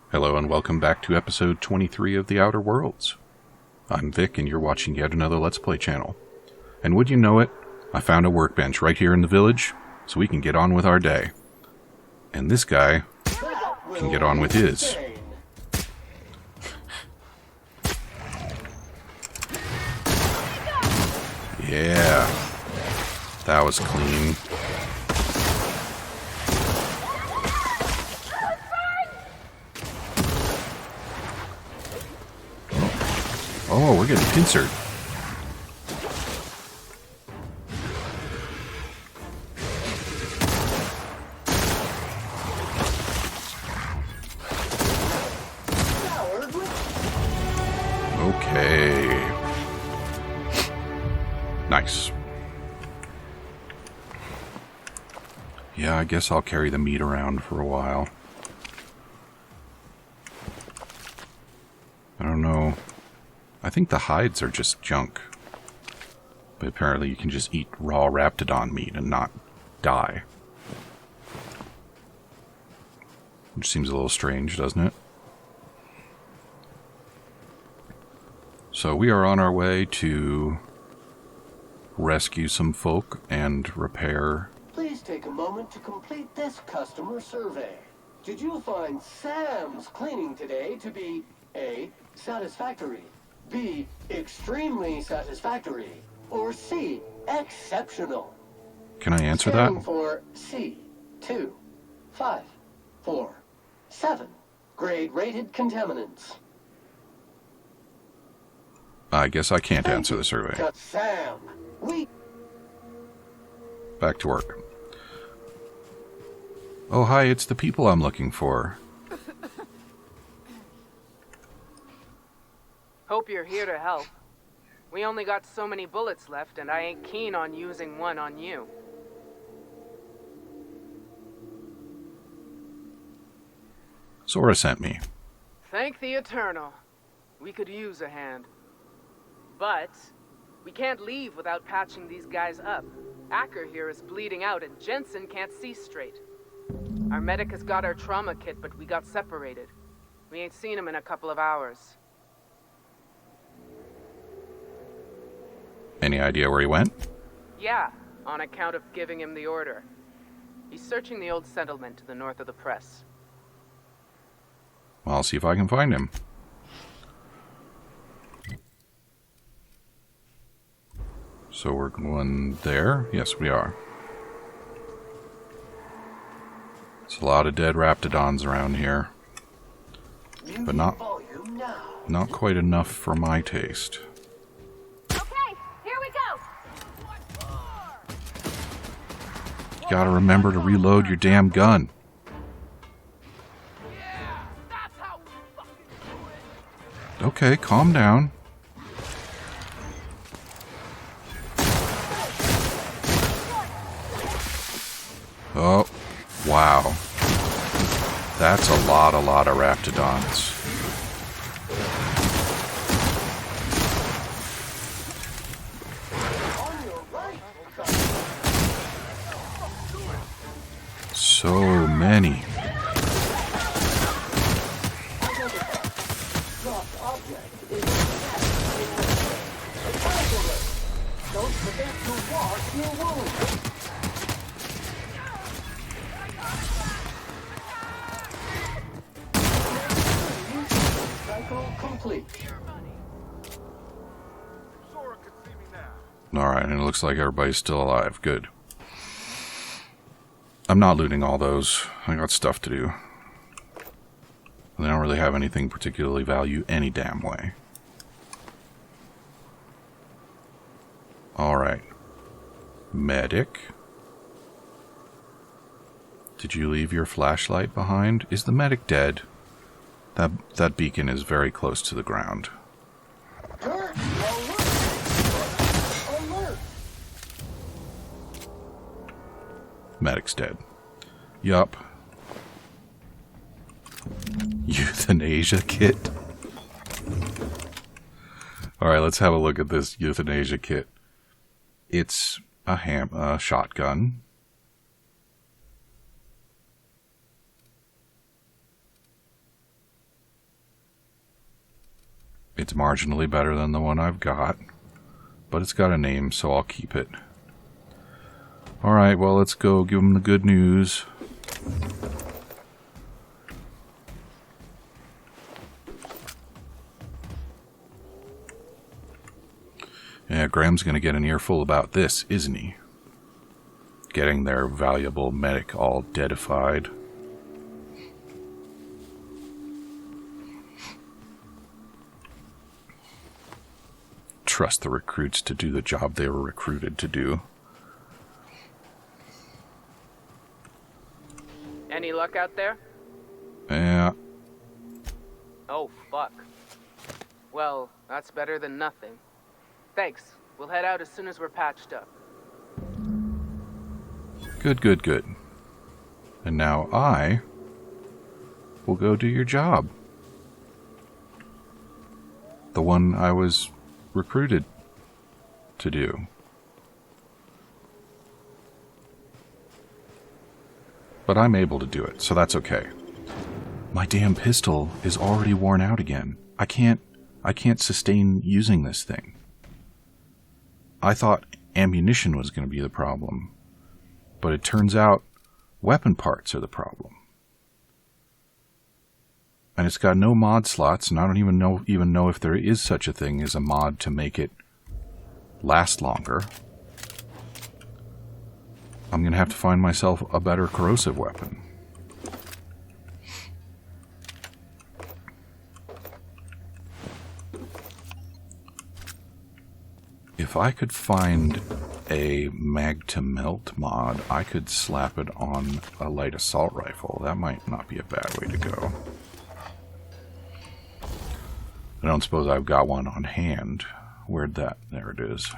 Hello and welcome back to episode 23 of The Outer Worlds. I'm Vic and you're watching yet another Let's Play channel. And would you know it, I found a workbench right here in the village so we can get on with our day. And this guy can get on with his. Yeah, that was clean. Oh, we're getting pincered. Okay. Nice. Yeah, I guess I'll carry the meat around for a while. I don't know. I think the hides are just junk. But apparently you can just eat raw Raptidon meat and not die. Which seems a little strange, doesn't it? So we are on our way to rescue some folk and repair. Please take a moment to complete this customer survey. Did you find Sam's cleaning today to be A, satisfactory, B, extremely satisfactory, or C, exceptional? Can I answer Scanning that? For C, 2, 5, 4, 7, grade rated contaminants. I guess I can't answer the survey. To Sam, we... Back to work. Oh, hi, it's the people I'm looking for. Hope you're here to help. We only got so many bullets left, and I ain't keen on using one on you. Sora sent me. Thank the Eternal. We could use a hand. But we can't leave without patching these guys up. Acker here is bleeding out, and Jensen can't see straight. Our medic has got our trauma kit, but we got separated. We ain't seen him in a couple of hours. Any idea where he went? Yeah, on account of giving him the order. He's searching the old settlement to the north of the press. Well, I'll see if I can find him. So we're going there? Yes, we are. There's a lot of dead Raptidons around here. But not quite enough for my taste. You gotta remember to reload your damn gun. Okay, calm down. Oh, wow. That's a lot of Raptidons. So many. Don't forget to wash your wounds. Cycle complete. Alright, and it looks like everybody's still alive. Good. I'm not looting all those. I got stuff to do. They don't really have anything particularly value any damn way. Alright. Medic. Did you leave your flashlight behind? Is the medic dead? That beacon is very close to the ground. Alert! Alert! Medic's dead. Yup. Euthanasia kit. Alright, let's have a look at this euthanasia kit. It's a shotgun. It's marginally better than the one I've got, but it's got a name, so I'll keep it. Alright, well, let's go give them the good news. Yeah, Graham's gonna get an earful about this, isn't he? Getting their valuable medic all deadified. Trust the recruits to do the job they were recruited to do. Any luck out there? Yeah. Oh, fuck. Well, that's better than nothing. Thanks. We'll head out as soon as we're patched up. Good, good, good. And now I will go do your job. The one I was recruited to do. But I'm able to do it, so that's okay. My damn pistol is already worn out again. I can't sustain using this thing. I thought ammunition was going to be the problem, but it turns out weapon parts are the problem. And it's got no mod slots, and I don't even know if there is such a thing as a mod to make it last longer. I'm going to have to find myself a better corrosive weapon. If I could find a mag-to-melt mod, I could slap it on a light assault rifle. That might not be a bad way to go. I don't suppose I've got one on hand. Where'd that? There it is.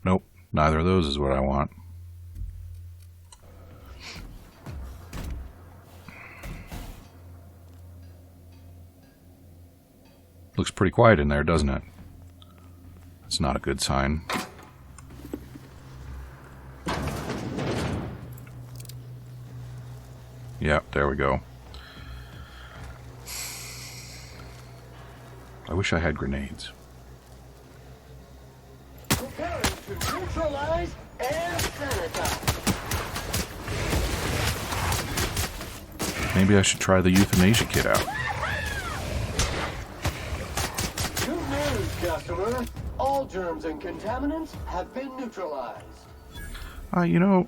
Nope, neither of those is what I want. Looks pretty quiet in there, doesn't it? It's not a good sign. Yep, there we go. I wish I had grenades. Preparing to neutralize and sanitize. Maybe I should try the euthanasia kit out. Good news, customer. All germs and contaminants have been neutralized. You know,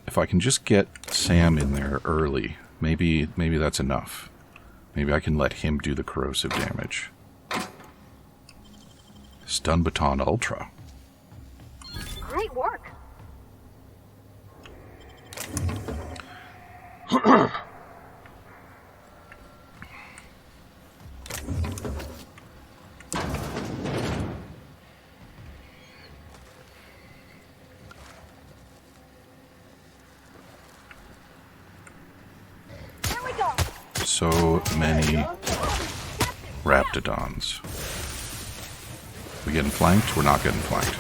if I can just get Sam in there early, maybe that's enough. Maybe I can let him do the corrosive damage. Stun Baton Ultra. Great work. Here we go. So many Raptidons. We getting flanked? We're not getting flanked.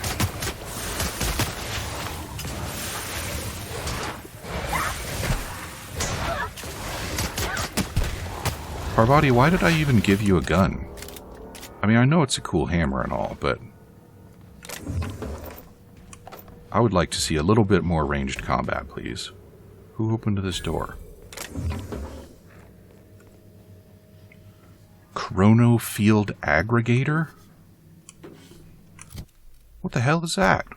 Parvati, why did I even give you a gun? I mean, I know it's a cool hammer and all, but I would like to see a little bit more ranged combat, please. Who opened this door? Chrono Field Aggregator? What the hell is that?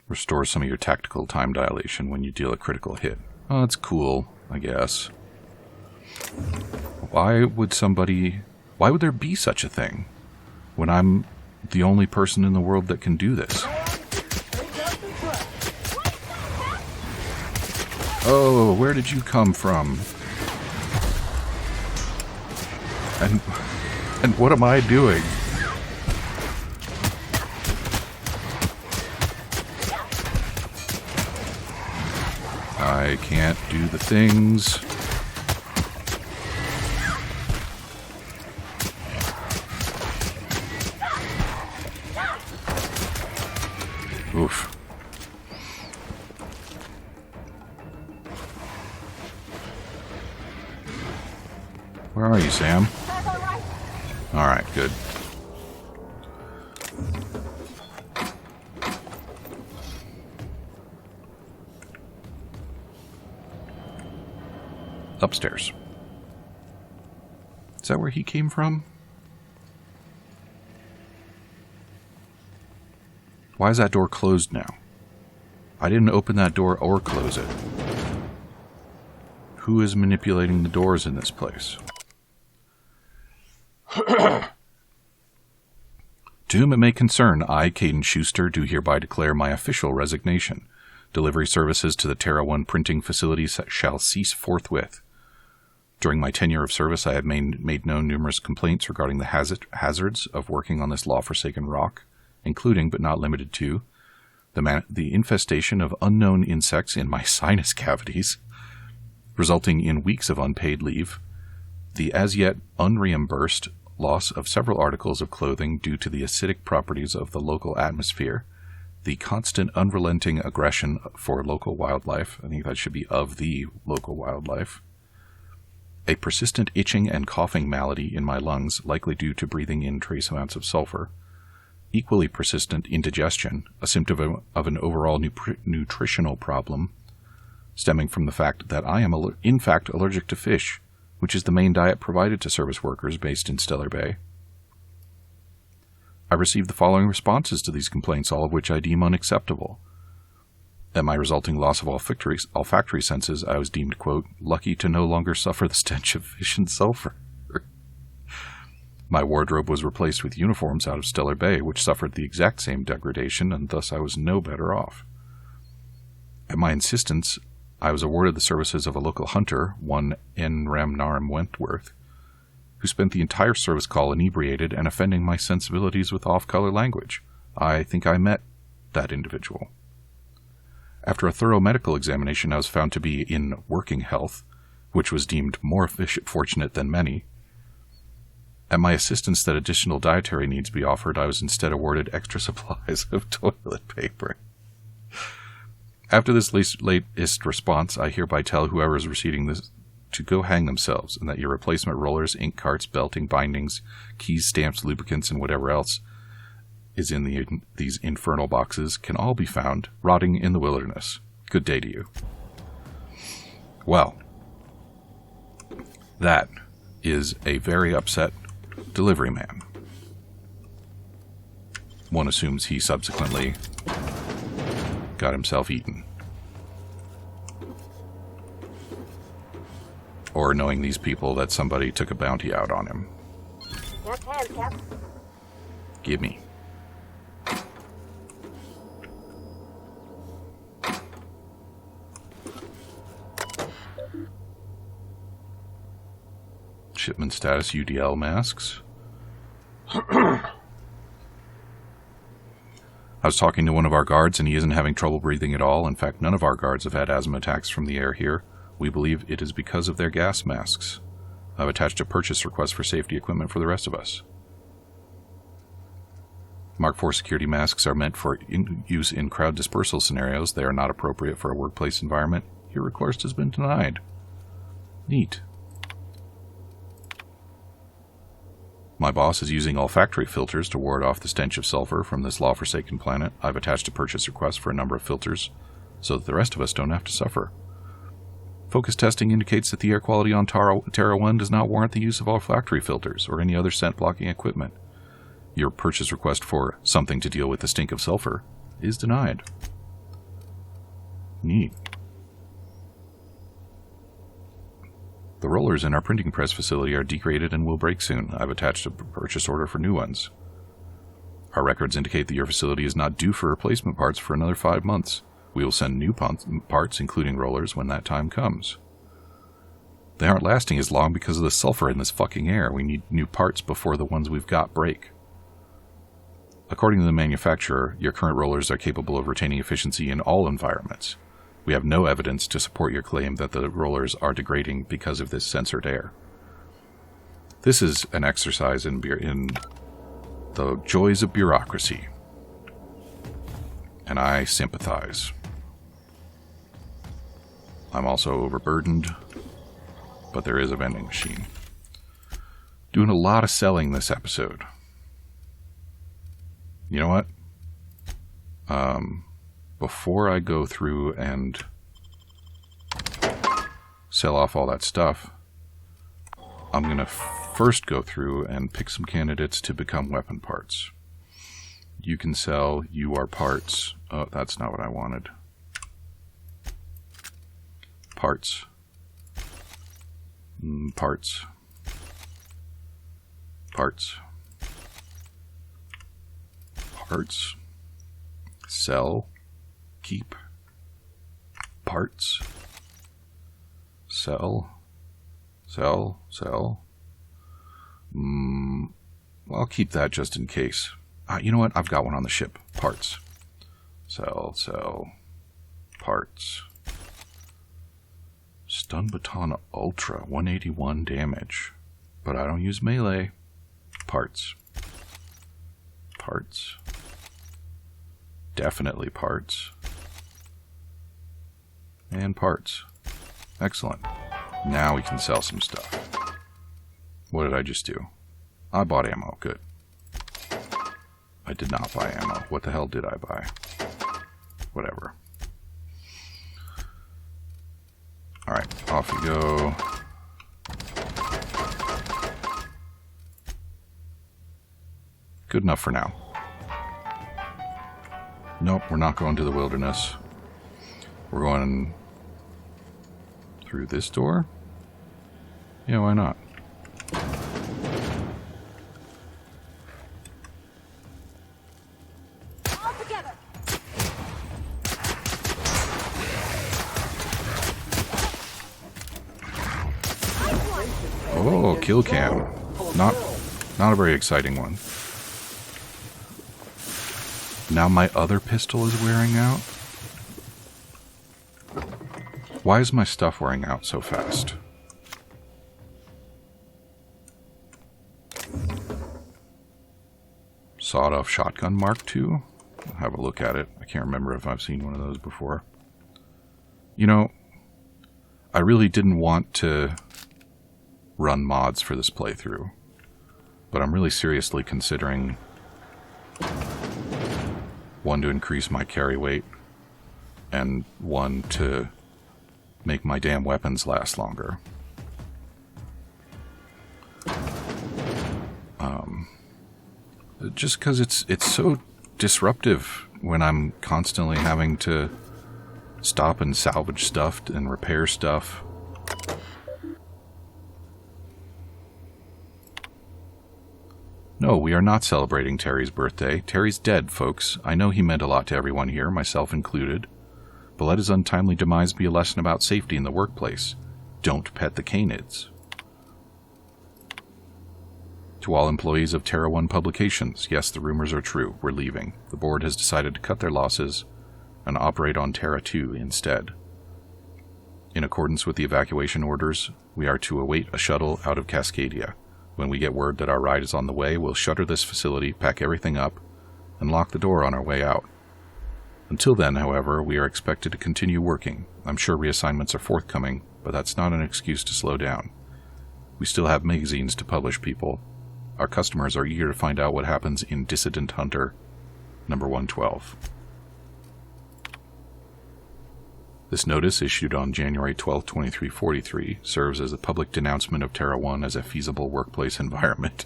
Restores some of your tactical time dilation when you deal a critical hit. Oh, that's cool, I guess. Why would there be such a thing when I'm the only person in the world that can do this? Oh, where did you come from? And what am I doing? I can't do the things. Oof. Where are you, Sam? Back on right. Alright, good. Upstairs. Is that where he came from? Why is that door closed now? I didn't open that door or close it. Who is manipulating the doors in this place? To whom it may concern, I, Caden Schuster, do hereby declare my official resignation. Delivery services to the Terra 1 printing facilities shall cease forthwith. During my tenure of service, I have made known numerous complaints regarding the hazards of working on this law-forsaken rock, including, but not limited to, the infestation of unknown insects in my sinus cavities, resulting in weeks of unpaid leave, the as-yet unreimbursed loss of several articles of clothing due to the acidic properties of the local atmosphere, the constant unrelenting aggression for local wildlife, I think that should be of the local wildlife, a persistent itching and coughing malady in my lungs, likely due to breathing in trace amounts of sulfur, equally persistent indigestion, a symptom of an overall nutritional problem, stemming from the fact that I am in fact allergic to fish, which is the main diet provided to service workers based in Stellar Bay. I received the following responses to these complaints, all of which I deem unacceptable. At my resulting loss of olfactory senses, I was deemed, quote, lucky to no longer suffer the stench of fish and sulfur. My wardrobe was replaced with uniforms out of Stellar Bay, which suffered the exact same degradation, and thus I was no better off. At my insistence, I was awarded the services of a local hunter, one N. Ramnaram Wentworth, who spent the entire service call inebriated and offending my sensibilities with off-color language. I think I met that individual. After a thorough medical examination, I was found to be in working health, which was deemed more fortunate than many. At my insistence that additional dietary needs be offered, I was instead awarded extra supplies of toilet paper. After this latest response, I hereby tell whoever is receiving this to go hang themselves, and that your replacement rollers, ink carts, belting, bindings, keys, stamps, lubricants, and whatever else is in these infernal boxes can all be found rotting in the wilderness. Good day to you. Well, that is a very upset delivery man. One assumes he subsequently got himself eaten. Or knowing these people that somebody took a bounty out on him. That's hands, Cap. Gimme. Shipment status UDL masks. I was talking to one of our guards and he isn't having trouble breathing at all. In fact, none of our guards have had asthma attacks from the air here. We believe it is because of their gas masks. I've attached a purchase request for safety equipment for the rest of us. Mark IV security masks are meant for use in crowd dispersal scenarios. They are not appropriate for a workplace environment. Your request has been denied. Neat. My boss is using olfactory filters to ward off the stench of sulfur from this law-forsaken planet. I've attached a purchase request for a number of filters so that the rest of us don't have to suffer. Focus testing indicates that the air quality on Terra 1 does not warrant the use of olfactory filters or any other scent-blocking equipment. Your purchase request for something to deal with the stink of sulfur is denied. Neat. The rollers in our printing press facility are degraded and will break soon. I've attached a purchase order for new ones. Our records indicate that your facility is not due for replacement parts for another 5 months. We will send new parts, including rollers, when that time comes. They aren't lasting as long because of the sulfur in this fucking air. We need new parts before the ones we've got break. According to the manufacturer, your current rollers are capable of retaining efficiency in all environments. We have no evidence to support your claim that the rollers are degrading because of this censored air. This is an exercise in the joys of bureaucracy. and I sympathize. I'm also overburdened, but there is a vending machine. Doing a lot of selling this episode. You know what? Before I go through and sell off all that stuff, I'm going to first go through and pick some candidates to become weapon parts. You can sell UR parts. Oh, that's not what I wanted. Parts. Parts. Parts. Parts. Sell. Keep. Parts. Sell. Sell. Sell. I'll keep that just in case. You know what? I've got one on the ship. Parts. Sell. Sell. Parts. Stun Baton Ultra. 181 damage. But I don't use melee. Parts. Parts. Definitely parts. And parts. Excellent. Now we can sell some stuff. What did I just do? I bought ammo. Good. I did not buy ammo. What the hell did I buy? Whatever. Alright, off we go. Good enough for now. Nope, we're not going to the wilderness. We're going through this door? Yeah, why not? All together. Oh, kill cam. Not a very exciting one. Now my other pistol is wearing out? Why is my stuff wearing out so fast? Sawed-off shotgun Mark II? I'll have a look at it. I can't remember if I've seen one of those before. You know, I really didn't want to run mods for this playthrough, but I'm really seriously considering one to increase my carry weight and one to make my damn weapons last longer. Just because it's so disruptive when I'm constantly having to stop and salvage stuff and repair stuff. No, we are not celebrating Terry's birthday. Terry's dead, folks. I know he meant a lot to everyone here, myself included. But let his untimely demise be a lesson about safety in the workplace. Don't pet the canids. To all employees of Terra One Publications, yes, the rumors are true. We're leaving. The board has decided to cut their losses and operate on Terra 2 instead. In accordance with the evacuation orders, we are to await a shuttle out of Cascadia. When we get word that our ride is on the way, we'll shutter this facility, pack everything up, and lock the door on our way out. Until then, however, we are expected to continue working. I'm sure reassignments are forthcoming, but that's not an excuse to slow down. We still have magazines to publish, people. Our customers are eager to find out what happens in Dissident Hunter number 112. This notice, issued on January 12, 2343, serves as a public denouncement of Terra 1 as a feasible workplace environment.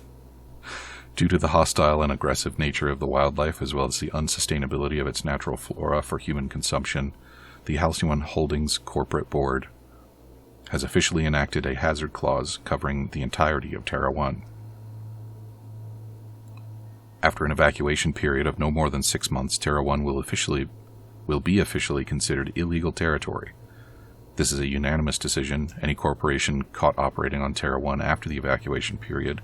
Due to the hostile and aggressive nature of the wildlife, as well as the unsustainability of its natural flora for human consumption, the Halcyon Holdings Corporate Board has officially enacted a hazard clause covering the entirety of Terra 1. After an evacuation period of no more than 6 months, Terra 1 will be officially considered illegal territory. This is a unanimous decision. Any corporation caught operating on Terra 1 after the evacuation period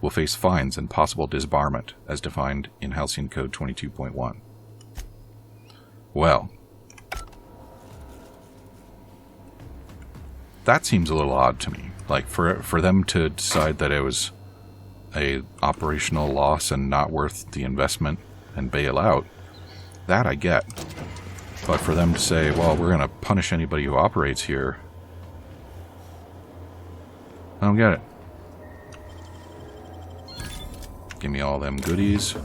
will face fines and possible disbarment, as defined in Halcyon Code 22.1. Well, that seems a little odd to me. Like, for them to decide that it was a operational loss and not worth the investment and bail out, that I get. But for them to say, well, we're going to punish anybody who operates here, I don't get it. Give me all them goodies.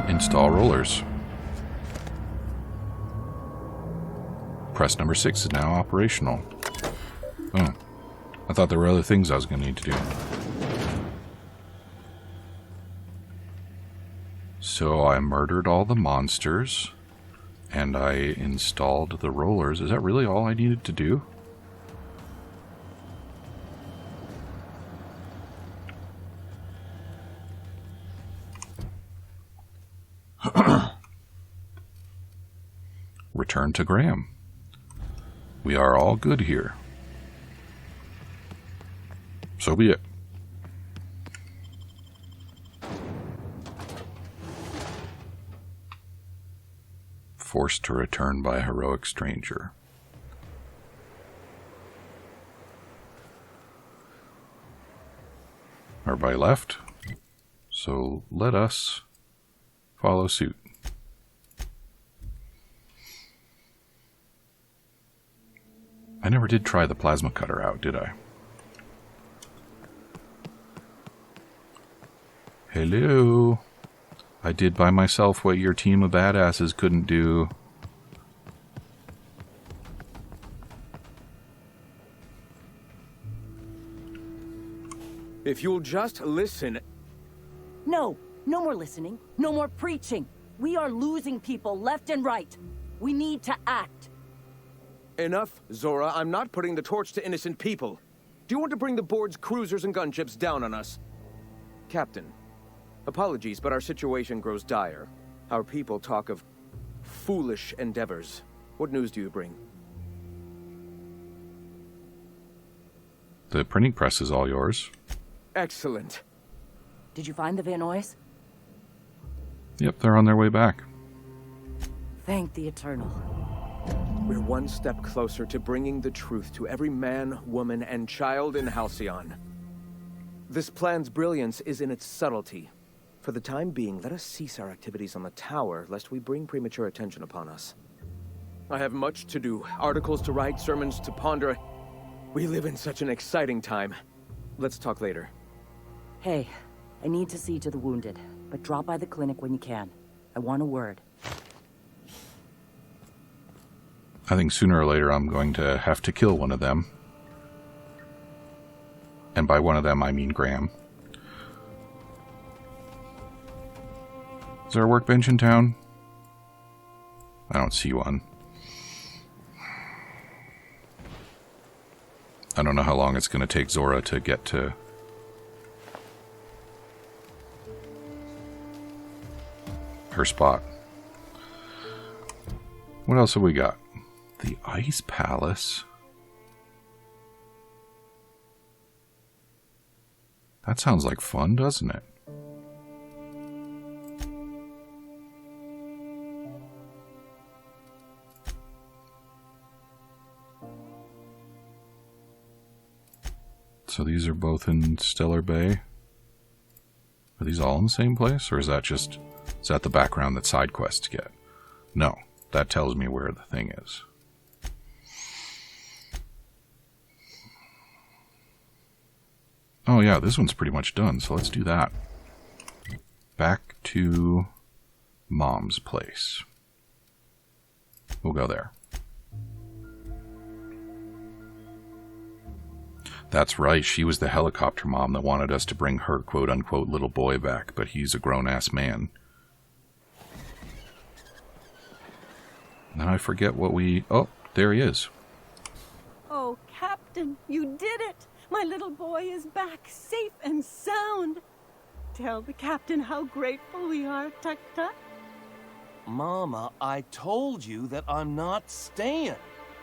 Install rollers. Press number 6 is now operational. Oh, I thought there were other things I was going to need to do. So I murdered all the monsters, and I installed the rollers. Is that really all I needed to do? Return to Graham. We are all good here. So be it. Forced to return by a heroic stranger. Everybody left, so let us follow suit. I never did try the plasma cutter out, did I? Hello. I did by myself what your team of badasses couldn't do. If you'll just listen... No, no more listening. No more preaching. We are losing people left and right. We need to act. Enough, Zora. I'm not putting the torch to innocent people. Do you want to bring the board's cruisers and gunships down on us? Captain, apologies, but our situation grows dire. Our people talk of foolish endeavors. What news do you bring? The printing press is all yours. Excellent. Did you find the Vanoys? Yep, they're on their way back. Thank the Eternal. We're one step closer to bringing the truth to every man, woman, and child in Halcyon. This plan's brilliance is in its subtlety. For the time being, let us cease our activities on the tower, lest we bring premature attention upon us. I have much to do, articles to write, sermons to ponder. We live in such an exciting time. Let's talk later. Hey, I need to see to the wounded, but drop by the clinic when you can. I want a word. I think sooner or later I'm going to have to kill one of them. And by one of them, I mean Graham. Is there a workbench in town? I don't see one. I don't know how long it's going to take Zora to get to her spot. What else have we got? The Ice Palace. That sounds like fun, doesn't it? So these are both in Stellar Bay. Are these all in the same place? Or is that the background that side quests get? No, that tells me where the thing is. Oh yeah, this one's pretty much done, so let's do that. Back to Mom's place. We'll go there. That's right, she was the helicopter mom that wanted us to bring her quote-unquote little boy back, but he's a grown-ass man. Now I forget what we... Oh, there he is. Oh, Captain, you did it! My little boy is back, safe and sound. Tell the captain how grateful we are, Tuk-Tuk. Mama, I told you that I'm not staying.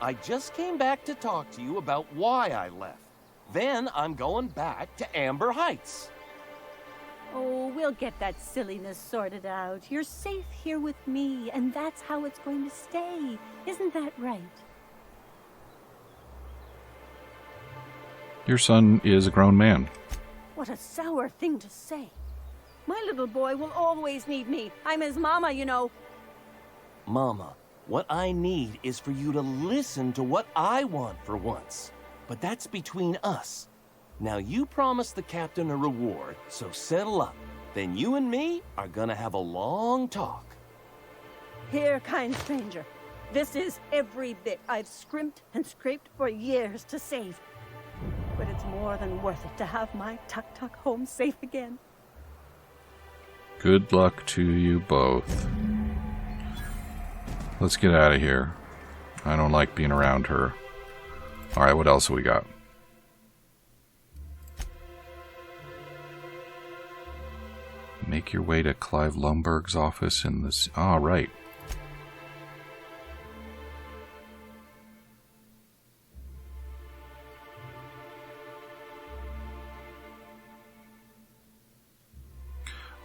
I just came back to talk to you about why I left. Then I'm going back to Amber Heights. Oh, we'll get that silliness sorted out. You're safe here with me, and that's how it's going to stay. Isn't that right? Your son is a grown man. What a sour thing to say. My little boy will always need me. I'm his mama, you know. Mama, what I need is for you to listen to what I want for once. But that's between us. Now you promised the captain a reward, so settle up. Then you and me are gonna have a long talk. Here, kind stranger. This is every bit I've scrimped and scraped for years to save. But it's more than worth it to have my Tuk-Tuk home safe again. Good luck to you both. Let's get out of here. I don't like being around her. Alright, what else have we got? Make your way to Clive Lumberg's office in this... Ah, right.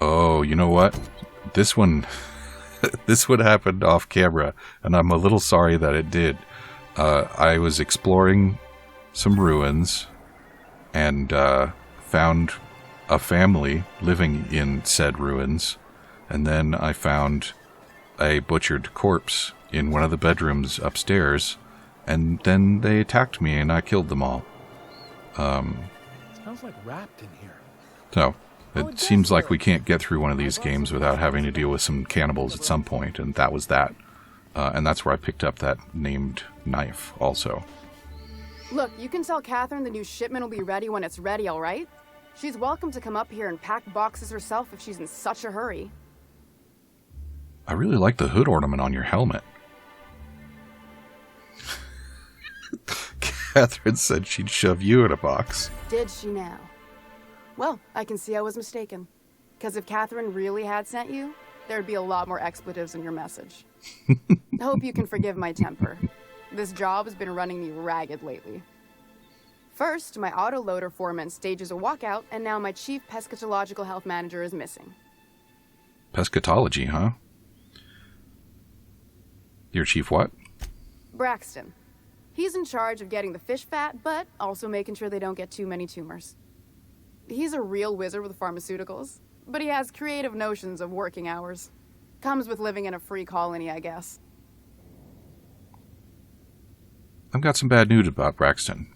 Oh, you know what? This one... this one happened off camera, and I'm a little sorry that it did. I was exploring some ruins and found a family living in said ruins, and then I found a butchered corpse in one of the bedrooms upstairs, and then they attacked me and I killed them all. Smells like wrapped in here. So, it seems like we can't get through one of these games without having to deal with some cannibals at some point, and that was that. And that's where I picked up that named knife also. Look, you can tell Catherine the new shipment will be ready when it's ready, all right? She's welcome to come up here and pack boxes herself if she's in such a hurry. I really like the hood ornament on your helmet. Catherine said she'd shove you in a box. Did she now? Well, I can see I was mistaken. Because if Catherine really had sent you, there'd be a lot more expletives in your message. I hope you can forgive my temper. This job has been running me ragged lately. First, my autoloader foreman stages a walkout, and now my chief pescatological health manager is missing. Pescatology, huh? Your chief what? Braxton. He's in charge of getting the fish fat, but also making sure they don't get too many tumors. He's a real wizard with pharmaceuticals, but he has creative notions of working hours. Comes with living in a free colony, I guess. I've got some bad news about Braxton.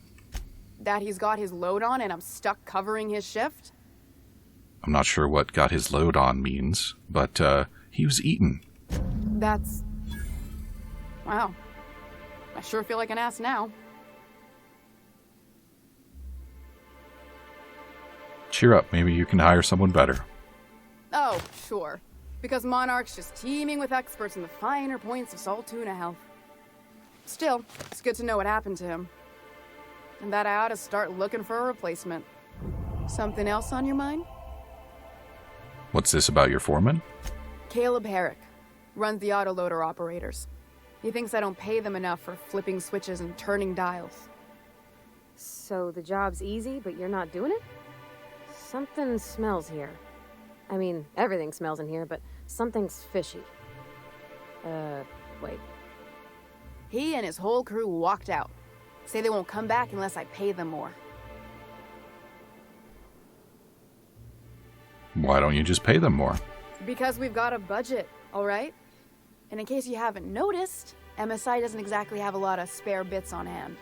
That he's got his load on and I'm stuck covering his shift? I'm not sure what got his load on means, but he was eaten. That's... Wow. I sure feel like an ass now. Cheer up, maybe you can hire someone better. Oh, sure. Because Monarch's just teeming with experts in the finer points of salt tuna health. Still, it's good to know what happened to him. And that I ought to start looking for a replacement. Something else on your mind? What's this about your foreman? Caleb Herrick. Runs the autoloader operators. He thinks I don't pay them enough for flipping switches and turning dials. So the job's easy, but you're not doing it? Something smells here. I mean, everything smells in here, but something's fishy. Wait. He and his whole crew walked out. Say they won't come back unless I pay them more. Why don't you just pay them more? Because we've got a budget, all right? And in case you haven't noticed, MSI doesn't exactly have a lot of spare bits on hand.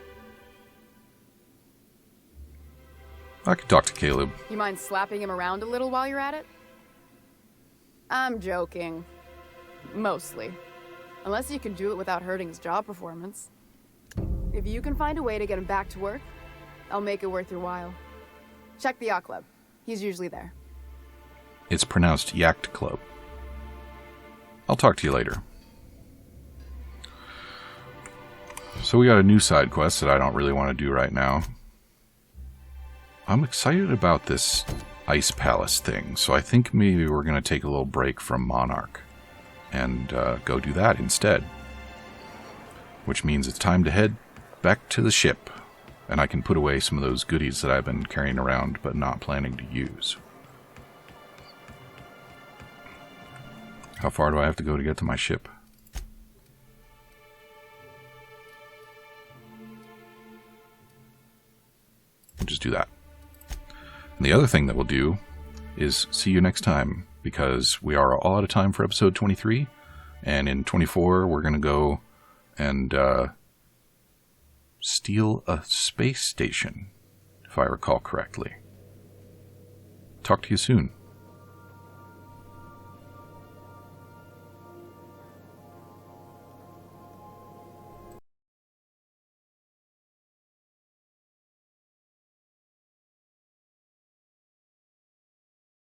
I could talk to Caleb. You mind slapping him around a little while you're at it? I'm joking. Mostly. Unless you can do it without hurting his job performance. If you can find a way to get him back to work, I'll make it worth your while. Check the yacht club. He's usually there. It's pronounced Yacht Club. I'll talk to you later. So we got a new side quest that I don't really want to do right now. I'm excited about this Ice Palace thing, so I think maybe we're going to take a little break from Monarch and go do that instead. Which means it's time to head back to the ship, and I can put away some of those goodies that I've been carrying around but not planning to use. How far do I have to go to get to my ship? We'll just do that. And the other thing that we'll do is see you next time, because we are all out of time for episode 23, and in 24 we're going to go and steal a space station, if I recall correctly. Talk to you soon.